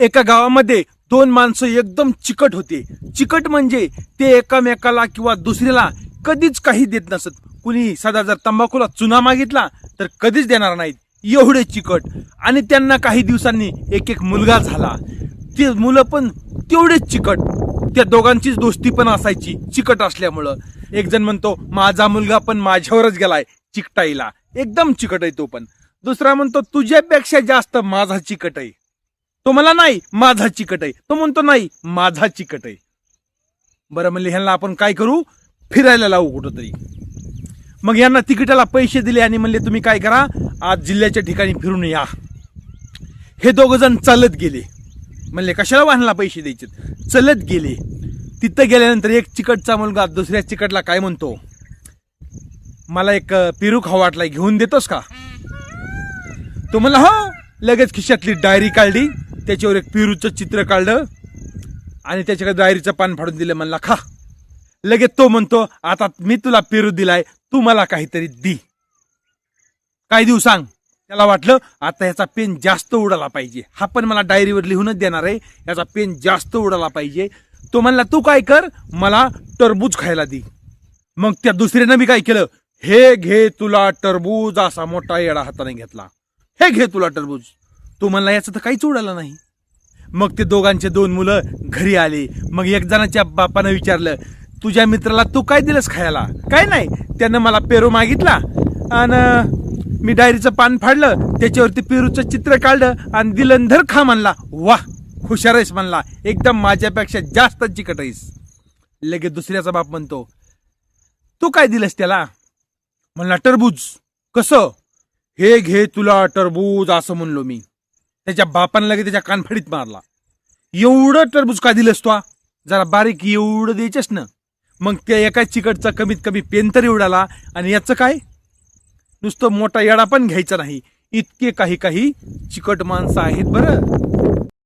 एका गावामध्ये दोन माणसं एकदम चिकट होते. चिकट म्हणजे ते एकामेकाला किंवा दुसऱ्याला कधीच काही देत नसत. कुणी साधा जर तंबाखूला चुना मागितला तर कधीच देणार नाहीत, एवढे चिकट. आणि त्यांना काही दिवसांनी एक एक मुलगा झाला. ते मुलं पण तेवढेच चिकट. त्या दोघांचीच दोस्ती पण असायची चिकट असल्यामुळं. एक जण म्हणतो माझा मुलगा पण माझ्यावरच गेलाय चिकटाईला, एकदम चिकट आहे तो पण. दुसरा म्हणतो तुझ्यापेक्षा जास्त माझा चिकट आहे. तो मला नाही माझा चिकट आहे. तो म्हणतो नाही माझा चिकट आहे. बरं म्हणले ह्यांना आपण काय करू, फिरायला लावू कुठंतरी. मग यांना तिकिटाला पैसे दिले आणि म्हणले तुम्ही काय करा, आज जिल्ह्याच्या ठिकाणी फिरून या. हे दोघ जण चालत गेले. म्हणले कशाला वाहनाला पैसे द्यायचे, चलत गेले. तिथं गेल्यानंतर एक चिकटचा मुलगा दुसऱ्या चिकटला काय म्हणतो, मला एक पेरू खाऊ वाटलाय, घेऊन देतोस का? तो म्हणला हो. लगेच खिशातली डायरी काढली, त्याच्यावर एक पेरूचं चित्र काढलं आणि त्याच्याकडे डायरीचं पान फाडून दिलं. म्हणला खा. लगेच तो म्हणतो आता मी तुला पेरू दिलाय, तू मला काहीतरी दी. काय देऊ सांग? त्याला वाटलं आता याचा पेन जास्त उडाला पाहिजे, हा पण मला डायरीवर लिहूनच देणार आहे, याचा पेन जास्त उडाला पाहिजे. तो म्हणला तू काय कर, मला टरबूज खायला दे. मग त्या दुसऱ्यानं मी काय केलं, हे घे तुला टरबूज, असा मोठा येडा हाताने घेतला. हे घे तुला टरबूज. तो म्हणला याचं तर काहीच उडालं नाही. मग ते दोघांचे दोन मुलं घरी आले. मग एक जणाच्या बापानं विचारलं तुझ्या मित्राला तू काय दिलंस खायला? काय नाही, त्यानं मला पेरू मागितला आणि मी डायरीचं पान फाडलं, त्याच्यावरती पेरूचं चित्र काढलं आणि दिलं, धर खा म्हणला. वाह हुशार आहेस म्हणला, एकदम माझ्यापेक्षा जास्त चिकट आहेस. लगेच दुसऱ्याचा बाप म्हणतो तू काय दिलंस त्याला? म्हणला टरबूज. कसं? हे घे तुला टरबूज असं म्हणलो मी. त्याच्या बापानं लगेच त्याच्या कानफडीत मारला. एवढं टरबूज का दिलंस तू? जरा बारीक एवढं द्यायचंस ना. मग त्या एका चिकटचा कमीत कमी पेन तरी उडाला आणि याचं काय, नुसतं मोठा येडा पण घ्यायचा नाही. इतके काही काही चिकट माणसं आहेत बरं.